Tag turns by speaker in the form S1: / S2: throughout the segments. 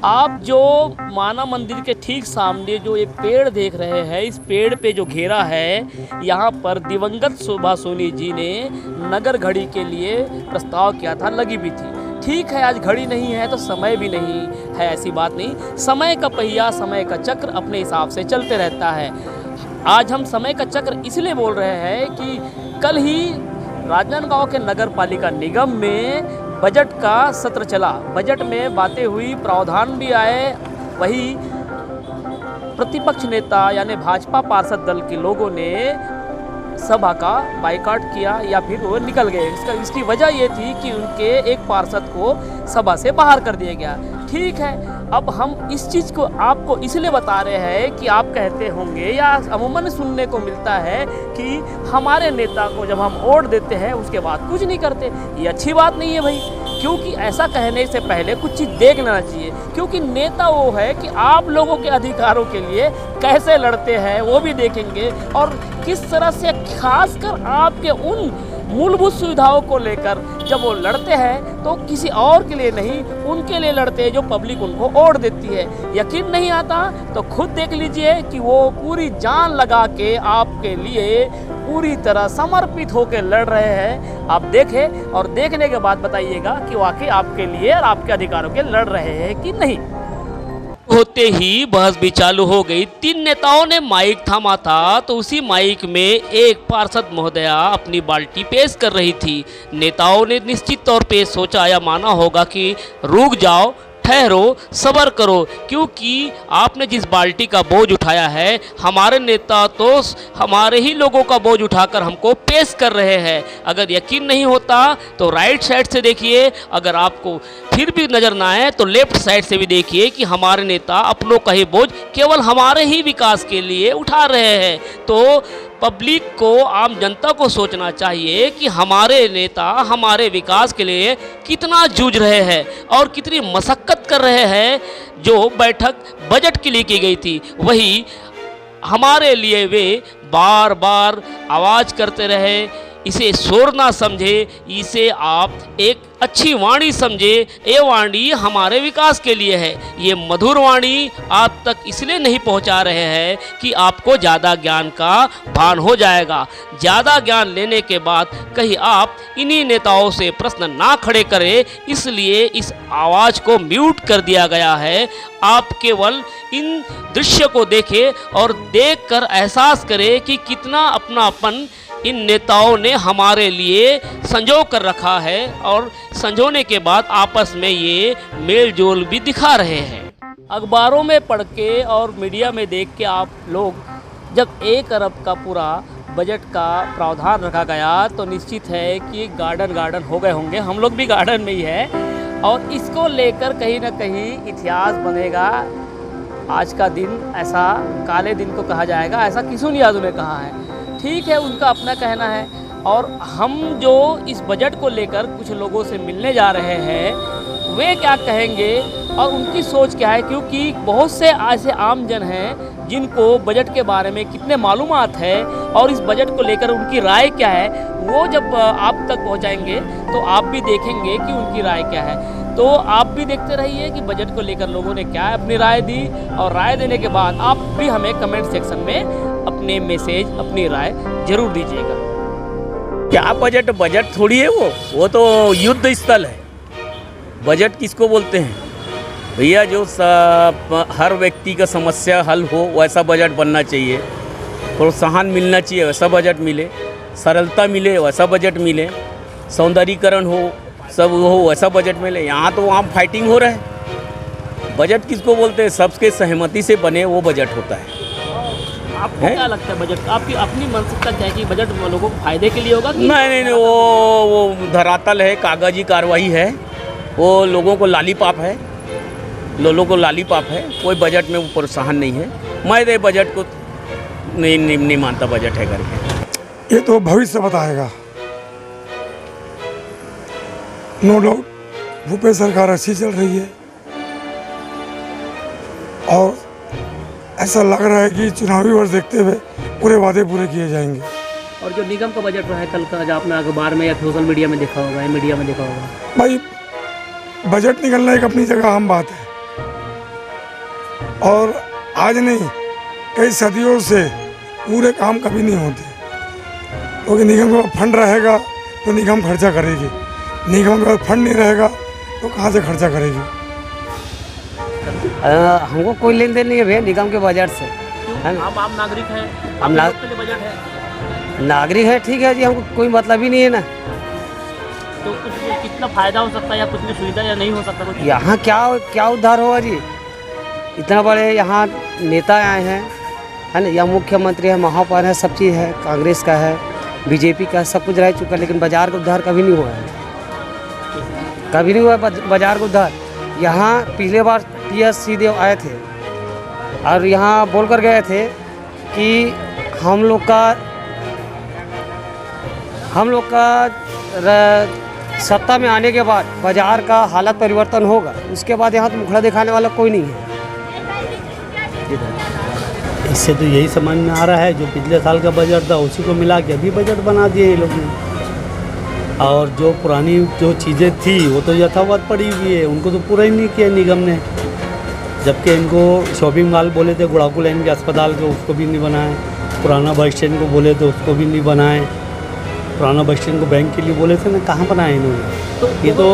S1: आप जो माना मंदिर के ठीक सामने जो एक पेड़ देख रहे हैं, इस पेड़ पे जो घेरा है, यहाँ पर दिवंगत सुभाष सोनी जी ने नगर घड़ी के लिए प्रस्ताव किया था, लगी भी थी। ठीक है, आज घड़ी नहीं है तो समय भी नहीं है, ऐसी बात नहीं। समय का पहिया, समय का चक्र अपने हिसाब से चलते रहता है। आज हम समय का चक्र इसलिए बोल रहे हैं कि कल ही राजनांदगांव के नगर पालिका निगम में बजट का सत्र चला। बजट में बातें हुई, प्रावधान भी आए। वही प्रतिपक्ष नेता यानी भाजपा पार्षद दल के लोगों ने सभा का बाइकाट किया या फिर वो निकल गए। इसकी वजह ये थी कि उनके एक पार्षद को सभा से बाहर कर दिया गया। ठीक है, अब हम इस चीज़ को आपको इसलिए बता रहे हैं कि आप कहते होंगे या अमूमन सुनने को मिलता है कि हमारे नेता को जब हम वोट देते हैं उसके बाद कुछ नहीं करते। ये अच्छी बात नहीं है भाई, क्योंकि ऐसा कहने से पहले कुछ चीज़ देख लेना चाहिए। क्योंकि नेता वो है कि आप लोगों के अधिकारों के लिए कैसे लड़ते हैं वो भी देखेंगे, और किस तरह से खासकर आपके उन मूलभूत सुविधाओं को लेकर जब वो लड़ते हैं तो किसी और के लिए नहीं, उनके लिए लड़ते हैं जो पब्लिक उनको वोट देती है। यकीन नहीं आता तो खुद देख लीजिए कि वो पूरी जान लगा के आपके लिए पूरी तरह समर्पित होकर लड़ रहे हैं। आप देखें और देखने के बाद बताइएगा कि वाकई आपके लिए और आपके अधिकारों के लड़ रहे हैं कि नहीं। होते ही बहस भी चालू हो गई। 3 नेताओं ने माइक थामा था तो उसी माइक में एक पार्षद महोदया अपनी बाल्टी पेश कर रही थी। नेताओं ने निश्चित तौर पे सोचा या माना होगा कि रुक जाओ, ठहरो, सब्र करो, क्योंकि आपने जिस बाल्टी का बोझ उठाया है, हमारे नेता तो हमारे ही लोगों का बोझ उठाकर हमको पेश कर रहे हैं। अगर यकीन नहीं होता तो राइट साइड से देखिए, अगर आपको फिर भी नज़र ना आए तो लेफ्ट साइड से भी देखिए कि हमारे नेता अपनों का ही बोझ केवल हमारे ही विकास के लिए उठा रहे हैं। तो पब्लिक को, आम जनता को सोचना चाहिए कि हमारे नेता हमारे विकास के लिए कितना जूझ रहे हैं और कितनी मशक्क़त कर रहे हैं। जो बैठक बजट के लिए की गई थी, वही हमारे लिए वे बार बार आवाज़ करते रहे। इसे शोर ना समझे, इसे आप एक अच्छी वाणी समझे। ये वाणी हमारे विकास के लिए है। ये मधुर वाणी आप तक इसलिए नहीं पहुंचा रहे हैं कि आपको ज़्यादा ज्ञान का भान हो जाएगा। ज़्यादा ज्ञान लेने के बाद कहीं आप इन्हीं नेताओं से प्रश्न ना खड़े करें, इसलिए इस आवाज़ को म्यूट कर दिया गया है। आप केवल इन दृश्य को देखें और देखकर एहसास करें कि कितना अपनापन इन नेताओं ने हमारे लिए संजो कर रखा है, और संजोने के बाद आपस में ये मेल जोल भी दिखा रहे हैं। अखबारों में पढ़ के और मीडिया में देख के आप लोग जब 1 अरब का पूरा बजट का प्रावधान रखा गया तो निश्चित है कि गार्डन हो गए होंगे। हम लोग भी गार्डन में ही है, और इसको लेकर कहीं ना कहीं इतिहास बनेगा। आज का दिन ऐसा काले दिन को कहा जाएगा, ऐसा किशोर यादव ने कहा है। ठीक है, उनका अपना कहना है। और हम जो इस बजट को लेकर कुछ लोगों से मिलने जा रहे हैं, वे क्या कहेंगे और उनकी सोच क्या है, क्योंकि बहुत से ऐसे आम जन हैं जिनको बजट के बारे में कितने मालूमात है और इस बजट को लेकर उनकी राय क्या है, वो जब आप तक पहुंचाएंगे तो आप भी देखेंगे कि उनकी राय क्या है। तो आप भी देखते रहिए कि बजट को लेकर लोगों ने क्या अपनी राय दी, और राय देने के बाद आप भी हमें कमेंट सेक्शन में अपने मैसेज, अपनी राय जरूर दीजिएगा।
S2: क्या बजट थोड़ी है, वो तो युद्ध स्थल है। बजट किसको बोलते हैं भैया? जो हर व्यक्ति का समस्या हल हो वैसा बजट बनना चाहिए, प्रोत्साहन मिलना चाहिए वैसा बजट मिले, सरलता मिले वैसा बजट मिले, सौंदर्यीकरण हो, सब हो वैसा बजट मिले। यहाँ तो वहाँ फाइटिंग हो रहा है। बजट किसको बोलते हैं? सबके सहमति से बने वो बजट होता है।
S1: आपको क्या लगता है बजट, आपकी अपनी मानसिकता क्या है कि बजट लोगों को फायदे के लिए होगा?
S2: नहीं, वो धरातल है, कागजी कार्रवाई है, वो लोगों को लॉलीपॉप है, कोई बजट में वो प्रोत्साहन नहीं है। मैं तो बजट को नहीं मानता बजट है करके।
S3: ये तो भविष्य बताएगा। नो डाउट भूपेश सरकार अच्छी चल रही है, और ऐसा लग रहा है कि चुनावी वर्ष देखते हुए पूरे वादे पूरे किए जाएंगे।
S1: और जो निगम का बजट रहा है कल का, जो आपने अखबार में या सोशल मीडिया में देखा होगा, मीडिया में देखा होगा,
S3: भाई बजट निकलना एक अपनी जगह अहम बात है, और आज नहीं कई सदियों से पूरे काम कभी नहीं होते, क्योंकि निगम का फंड रहेगा तो निगम खर्चा करेगी, निगम का फंड नहीं रहेगा तो कहाँ से खर्चा करेगी।
S4: हमको कोई लेन देन नहीं है भैया निगम के बजट से, है ना।
S1: आप आम नागरिक हैं,
S4: हम
S1: आपके वोट के लिए बजट है,
S4: नागरिक है, ठीक है जी, हमको कोई मतलब ही नहीं है ना।
S1: तो कुछ कितना फायदा हो सकता है या कुछ भी सुविधा या नहीं हो सकता कुछ?
S4: यहाँ क्या उद्धार होगा जी, इतना बड़े यहाँ नेता आए हैं, है ना, या मुख्यमंत्री है, महापौर है, सब चीज़ है, कांग्रेस का है, बीजेपी का, सब कुछ रह चुका है, लेकिन बाजार का उद्धार कभी नहीं हुआ है, कभी नहीं हुआ बाजार का उद्धार। यहाँ पिछले बार PS सीधे आए थे और यहाँ बोल कर गए थे कि हम लोग का सत्ता में आने के बाद बाजार का हालत परिवर्तन होगा, उसके बाद यहाँ तो मुखड़ा दिखाने वाला कोई नहीं है।
S5: इससे तो यही समझ में आ रहा है जो पिछले साल का बजट था उसी को मिला के अभी बजट बना दिए ये लोग ने, और जो पुरानी जो चीज़ें थी वो तो यथावत पड़ी हुई है, उनको तो पूरा ही नहीं किया निगम ने। जबकि इनको शॉपिंग मॉल बोले थे गुड़ाकू लाइन के अस्पताल के, उसको भी नहीं बनाए, पुराना बस स्टैंड को बोले थे उसको भी नहीं बनाए, पुराना बस स्टैंड को बैंक के लिए बोले थे ना, कहाँ बनाए इन्होंने।
S1: तो
S5: ये तो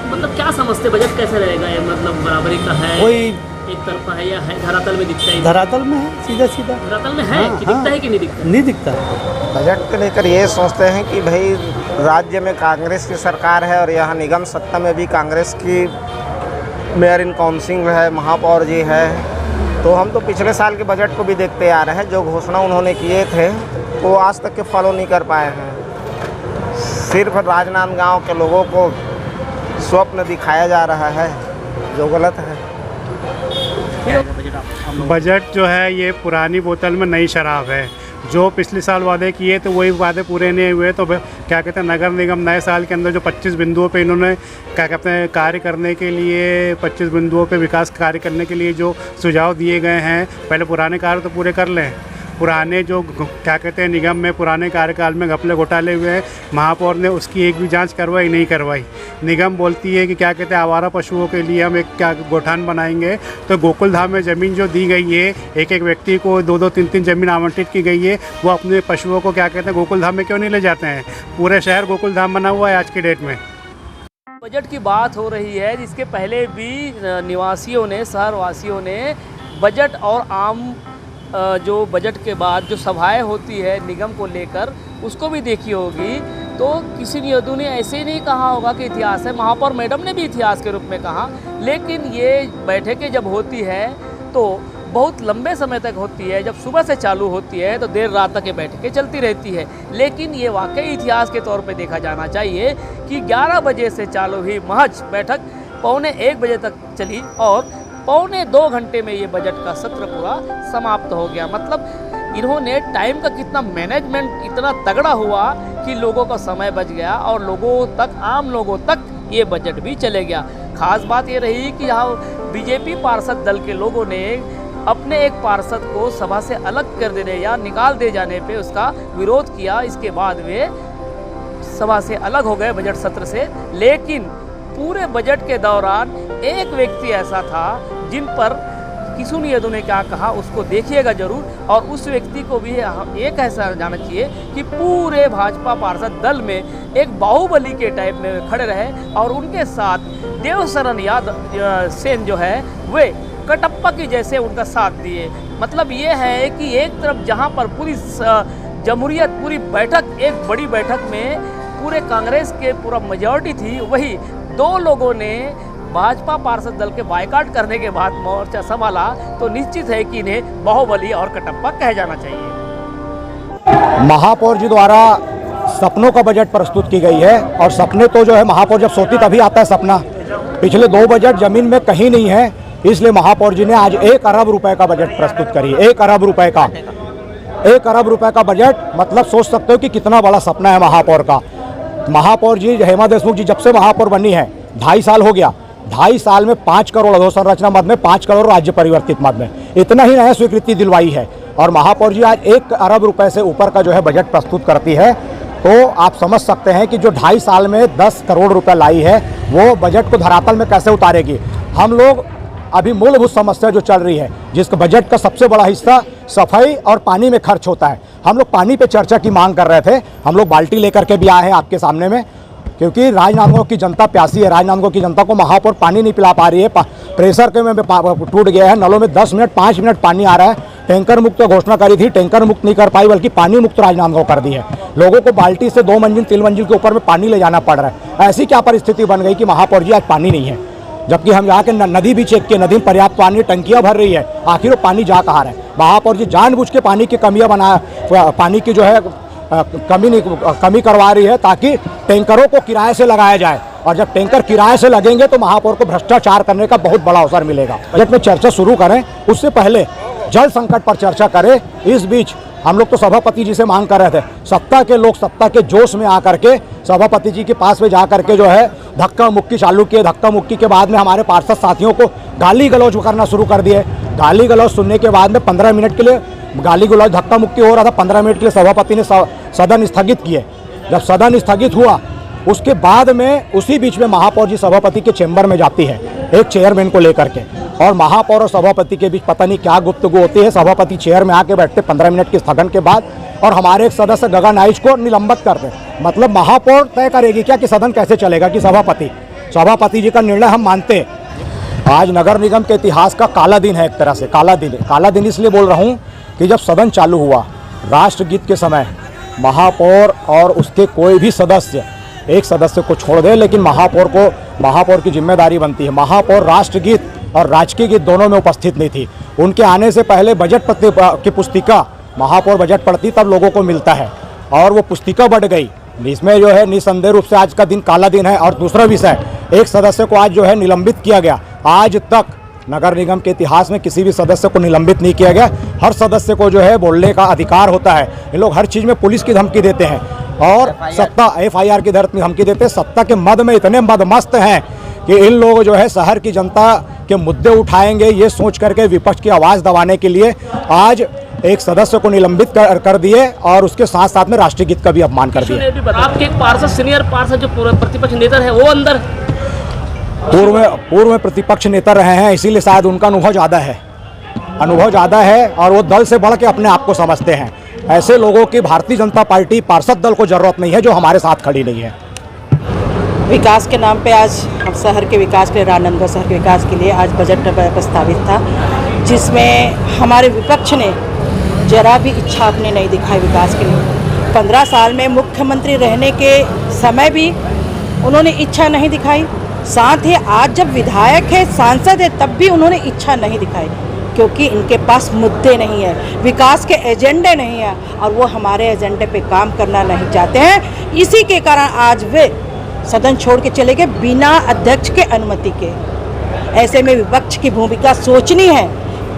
S1: मतलब क्या समझते बजट कैसे रहेगा ये, मतलब बराबरी का है,
S5: वही
S1: एक तरफा है या है धरातल में दिखता है?
S5: धरातल में है, सीधा सीधा
S1: धरातल में है
S5: हाँ,
S1: कि दिखता
S5: हाँ।
S1: है कि नहीं दिखता?
S5: नहीं दिखता।
S6: बजट को लेकर ये सोचते हैं कि भाई राज्य में कांग्रेस की सरकार है और यहाँ निगम सत्ता में भी कांग्रेस की मेयर इन काउंसिल है, महापौर जी है, तो हम तो पिछले साल के बजट को भी देखते आ रहे हैं, जो घोषणा उन्होंने किए थे वो आज तक के फॉलो नहीं कर पाए हैं। सिर्फ राजनांदगांव के लोगों को स्वप्न दिखाया जा रहा है, जो गलत है।
S7: बजट जो है ये पुरानी बोतल में नई शराब है, जो पिछले साल वादे किए तो वही वादे पूरे नहीं हुए। तो क्या कहते हैं, नगर निगम नए साल के अंदर जो 25 बिंदुओं पे इन्होंने क्या कहते हैं कार्य करने के लिए, 25 बिंदुओं पे विकास कार्य करने के लिए जो सुझाव दिए गए हैं, पहले पुराने कार्य तो पूरे कर लें। पुराने जो क्या कहते हैं निगम में पुराने कार्यकाल में घपले घोटाले हुए हैं, महापौर ने उसकी एक भी जांच करवाई नहीं करवाई। निगम बोलती है कि क्या कहते हैं आवारा पशुओं के लिए हम एक क्या गोठान बनाएंगे, तो गोकुल धाम में ज़मीन जो दी गई है, एक एक व्यक्ति को 2-2, 3-3 ज़मीन आवंटित की गई है, वो अपने पशुओं को क्या कहते हैं गोकुल धाम में क्यों नहीं ले जाते हैं? पूरे शहर गोकुल धाम बना हुआ है आज की डेट में।
S1: बजट की बात हो रही है, जिसके पहले भी निवासियों ने, शहरवासियों ने बजट और आम जो बजट के बाद जो सभाएं होती है निगम को लेकर, उसको भी देखी होगी। तो किसी नियदू ने ऐसे ही नहीं कहा होगा कि इतिहास है, महापौर मैडम ने भी इतिहास के रूप में कहा, लेकिन ये बैठकें जब होती है तो बहुत लंबे समय तक होती है। जब सुबह से चालू होती है तो देर रात तक ये बैठकें चलती रहती है। लेकिन ये वाकई इतिहास के तौर पे देखा जाना चाहिए कि 11 बजे से चालू हुई महज बैठक 1:45 बजे तक चली और 1.25 घंटे में ये बजट का सत्र पूरा समाप्त हो गया। मतलब इन्होंने टाइम का कितना मैनेजमेंट इतना तगड़ा हुआ कि लोगों का समय बच गया और लोगों तक, आम लोगों तक ये बजट भी चले गया। खास बात ये रही कि यहाँ बीजेपी पार्षद दल के लोगों ने अपने एक पार्षद को सभा से अलग कर देने या निकाल दे जाने पे उसका विरोध किया। इसके बाद वे सभा से अलग हो गए बजट सत्र से। लेकिन पूरे बजट के दौरान एक व्यक्ति ऐसा था जिन पर किशोर यादव ने क्या कहा उसको देखिएगा जरूर, और उस व्यक्ति को भी एक ऐसा जाना चाहिए कि पूरे भाजपा पार्षद दल में एक बाहुबली के टाइप में खड़े रहे और उनके साथ देवशरण यादव सेन जो है वे कटप्पा की जैसे उनका साथ दिए। मतलब ये है कि एक तरफ जहाँ पर पूरी जमहूरियत, पूरी बैठक, एक बड़ी बैठक में पूरे कांग्रेस के पूरा मेजॉरिटी थी, वही 2 लोगों ने भाजपा पार्षद दल के बायकॉट करने के बाद मोर्चा संभाला, तो निश्चित है कि इन्हें बाहुबली और कटप्पा कहा जाना चाहिए।
S8: महापौर जी द्वारा सपनों का बजट प्रस्तुत की गई है, और सपने तो जो है महापौर जब सोती तभी आता है सपना। पिछले 2 बजट जमीन में कहीं नहीं है, इसलिए महापौर जी ने आज 1 अरब रुपए का बजट प्रस्तुत करी। 1 अरब रुपए का 1 अरब रुपए का बजट, मतलब सोच सकते हो कि कितना बड़ा सपना है महापौर का। महापौर जी हेमा देशमुख जी जब से महापौर बनी है 2.5 साल हो गया। 2.5 साल में 5 करोड़ अधोसंरचना मद में 5 करोड़ राज्य परिवर्तित मद में इतना ही नया स्वीकृति दिलवाई है, और महापौर जी आज 1 अरब रुपए से ऊपर का जो है बजट प्रस्तुत करती है। तो आप समझ सकते हैं कि जो 2.5 साल में 10 करोड़ रुपए लाई है वो बजट को धरातल में कैसे उतारेगी। हम लोग अभी मूलभूत समस्या जो चल रही है, जिसका बजट का सबसे बड़ा हिस्सा सफाई और पानी में खर्च होता है। हम लोग पानी पे चर्चा की मांग कर रहे थे। हम लोग बाल्टी लेकर के भी आए हैं आपके सामने में, क्योंकि राजनांदगांव की जनता प्यासी है। राजनांदगांव की जनता को महापौर पानी नहीं पिला पा रही है। प्रेशर के में टूट गया है। नलों में 10 मिनट 5 मिनट पानी आ रहा है। टैंकर मुक्त घोषणा करी थी, टैंकर मुक्त नहीं कर पाई, बल्कि पानी मुक्त राजनांदगांव कर दी है। लोगों को बाल्टी से 2 मंजिल 3 मंजिल के ऊपर में पानी ले जाना पड़ रहा है। ऐसी क्या परिस्थिति बन गई कि महापौर जी आज पानी नहीं है, जबकि हम यहाँ के नदी भी चेक किए, नदी में पर्याप्त पानी, टंकियाँ भर रही है। आखिर वो पानी जा कहाँ रहा है? महापौर जी जानबूझ के पानी की कमियाँ पानी की जो है कमी करवा रही है, ताकि टैंकरों को किराए से लगाया जाए। और जब टैंकर किराए से लगेंगे तो महापौर को भ्रष्टाचार करने का बहुत बड़ा अवसर मिलेगा। बजट में चर्चा शुरू करें, उससे पहले जल संकट पर चर्चा करें। इस बीच हम लोग तो सभापति जी से मांग कर रहे थे, सत्ता के लोग सत्ता के जोश में आकर के सभापति जी के पास में जा करके जो है धक्का मुक्की चालू किए। धक्का मुक्की के बाद में हमारे पार्षद साथियों को गाली गलौज करना शुरू कर दिए। गाली गलौज सुनने के बाद में 15 मिनट के लिए गाली गलौज धक्का मुक्की हो रहा था। 15 मिनट के लिए सभापति ने सदन स्थगित किए। जब सदन स्थगित हुआ, उसके बाद में उसी बीच में महापौर जी सभापति के चेंबर में जाती है एक चेयरमैन को लेकर के, और महापौर और सभापति के बीच पता नहीं क्या गुफ्तगू होती है। सभापति चेयर में आके बैठते 15 मिनट के स्थगन के बाद, और हमारे एक सदस्य गगन आइच को निलंबित करते। मतलब महापौर तय करेगी क्या कि सदन कैसे चलेगा, कि सभापति जी का निर्णय हम मानते। आज नगर निगम के इतिहास का काला दिन है, एक तरह से काला दिन इसलिए बोल रहा हूँ कि जब सदन चालू हुआ, राष्ट्रगीत के समय महापौर और उसके कोई भी सदस्य एक सदस्य को छोड़ दे, लेकिन महापौर की जिम्मेदारी बनती है। महापौर राष्ट्रगीत और राजकीय गीत दोनों में उपस्थित नहीं थी। उनके आने से पहले बजट की पुस्तिका महापौर बजट पढ़ती तब लोगों को मिलता है, और वो पुस्तिका बढ़ गई। इसमें जो है निसंदेह रूप से आज का दिन काला दिन है। और दूसरा विषय, एक सदस्य को आज जो है निलंबित किया गया। आज तक नगर निगम के इतिहास में किसी भी सदस्य को निलंबित नहीं किया गया। हर सदस्य को जो है बोलने का अधिकार होता है। ये लोग हर चीज़ में पुलिस की धमकी देते हैं और सत्ता FIR की धमकी देते हैं। सत्ता के मद में इतने मदमस्त हैं कि इन लोग जो है शहर की जनता के मुद्दे उठाएंगे, ये सोच करके विपक्ष की आवाज़ दबाने के लिए आज एक सदस्य को निलंबित कर दिए, और उसके साथ साथ में राष्ट्रीय गीत का भी अपमान कर दिया।
S1: आपके एक पार्षद, सीनियर पार्षद जो प्रतिपक्ष नेता है, वो अंदर
S8: पूर्व में प्रतिपक्ष नेता रहे हैं, इसीलिए शायद उनका अनुभव ज़्यादा है और वो दल से बढ़ के अपने आप को समझते हैं। ऐसे लोगों की भारतीय जनता पार्टी पार्षद दल को ज़रूरत नहीं है जो हमारे साथ खड़ी नहीं है।
S9: विकास के नाम पे आज हम शहर के विकास के लिए, राजनांदगांव शहर के विकास के लिए आज बजट प्रस्तावित था, जिसमें हमारे विपक्ष ने जरा भी इच्छा अपनी नहीं दिखाई विकास के लिए। 15 साल में मुख्यमंत्री रहने के समय भी उन्होंने इच्छा नहीं दिखाई। साथ ही आज जब विधायक है, सांसद है, तब भी उन्होंने इच्छा नहीं दिखाई, क्योंकि इनके पास मुद्दे नहीं है, विकास के एजेंडे नहीं है, और वो हमारे एजेंडे पे काम करना नहीं चाहते हैं। इसी के कारण आज वे सदन छोड़ के चले गए बिना अध्यक्ष के अनुमति के। ऐसे में विपक्ष की भूमिका सोचनी है।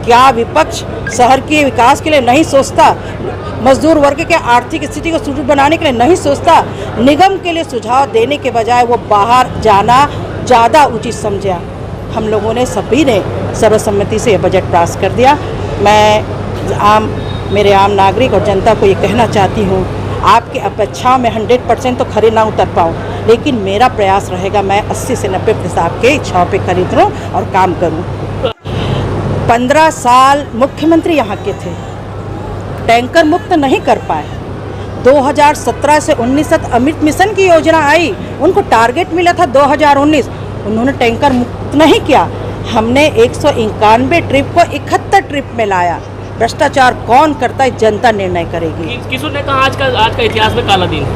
S9: क्या विपक्ष शहर के विकास के लिए नहीं सोचता? मजदूर वर्ग के आर्थिक स्थिति को सुदृढ़ बनाने के लिए नहीं सोचता? निगम के लिए सुझाव देने के बजाय वो बाहर जाना ज़्यादा उचित समझा। हम लोगों ने सभी ने सर्वसम्मति से यह बजट पास कर दिया। मैं मेरे आम नागरिक और जनता को ये कहना चाहती हूँ, आपकी अपेक्षाओं में 100% तो खरी ना उतर पाऊँ, लेकिन मेरा प्रयास रहेगा मैं 80 से 90% आपके इच्छाओं पे खरीद लूँ और काम करूँ। 15 साल मुख्यमंत्री यहाँ के थे, टैंकर मुक्त नहीं कर पाए। 2017 से 19 तक अमृत मिशन की योजना आई, उनको टारगेट मिला था 2019, उन्होंने टैंकर मुक्त नहीं किया। हमने 191 ट्रिप को 71 ट्रिप में लाया। भ्रष्टाचार कौन करता है, जनता निर्णय करेगी।
S1: किसने ने कहा आज का इतिहास में काला दिन?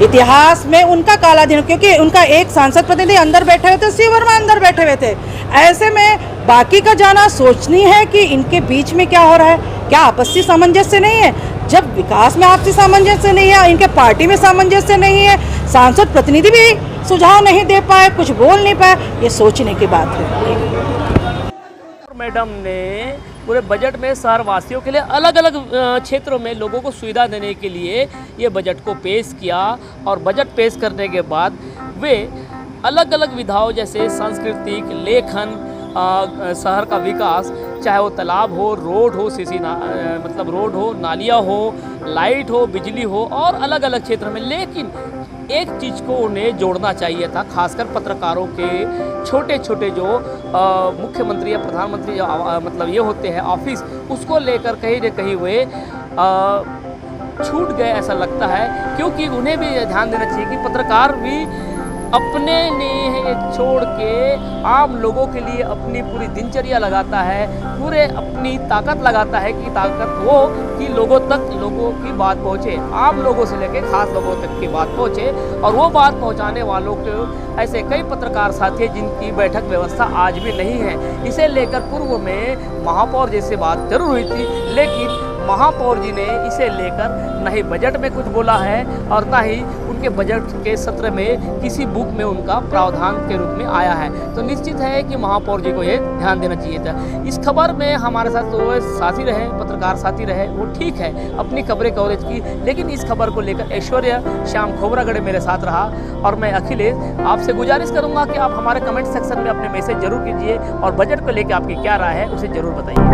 S9: इतिहास में उनका काला दिन, क्योंकि उनका एक सांसद प्रतिनिधि अंदर बैठे हुए थे, शिव वर्मा अंदर बैठे हुए थे। ऐसे में बाकी का जाना सोचनी है कि इनके बीच में क्या हो रहा है। क्या आपसी सामंजस्य नहीं है? जब विकास में आपसी सामंजस्य नहीं है, इनके पार्टी में सामंजस्य नहीं है, सांसद प्रतिनिधि भी सुझाव नहीं दे पाए, कुछ बोल नहीं पाए, ये सोचने की बात है।
S1: मैडम ने पूरे बजट में शहरवासियों के लिए अलग अलग क्षेत्रों में लोगों को सुविधा देने के लिए ये बजट को पेश किया, और बजट पेश करने के बाद वे अलग अलग विधाओं जैसे सांस्कृतिक, लेखन, शहर का विकास, चाहे वो तालाब हो, रोड हो, मतलब रोड हो, नालियाँ हो, लाइट हो, बिजली हो, और अलग अलग क्षेत्र में, लेकिन एक चीज़ को उन्हें जोड़ना चाहिए था, खासकर पत्रकारों के छोटे छोटे जो मुख्यमंत्री या प्रधानमंत्री जो मतलब ये होते हैं ऑफिस, उसको लेकर कहीं न कहीं वे छूट गए ऐसा लगता है। क्योंकि उन्हें भी ध्यान देना चाहिए कि पत्रकार भी अपने ने छोड़ के आम लोगों के लिए अपनी पूरी दिनचर्या लगाता है, पूरे अपनी ताकत लगाता है कि ताकत वो कि लोगों तक लोगों की बात पहुँचे, आम लोगों से लेकर खास लोगों तक की बात पहुँचे। और वो बात पहुँचाने वालों को ऐसे कई पत्रकार साथी हैं जिनकी बैठक व्यवस्था आज भी नहीं है। इसे लेकर पूर्व में महापौर जी से बात जरूर हुई थी, लेकिन महापौर जी ने इसे लेकर न ही बजट में कुछ बोला है और न ही उनके बजट के सत्र में किसी बुक में उनका प्रावधान के रूप में आया है। तो निश्चित है कि महापौर जी को ये ध्यान देना चाहिए था। इस खबर में हमारे साथ तो साथी रहे, पत्रकार साथी रहे, वो ठीक है अपनी खबरें कवरेज की, लेकिन इस खबर को लेकर ऐश्वर्या श्याम खोबरागढ़ मेरे साथ रहा और मैं अखिलेश आपसे गुजारिश करूँगा कि आप हमारे कमेंट सेक्शन में अपने मैसेज जरूर कीजिए और बजट को लेकर आपकी क्या राय है उसे ज़रूर बताइए।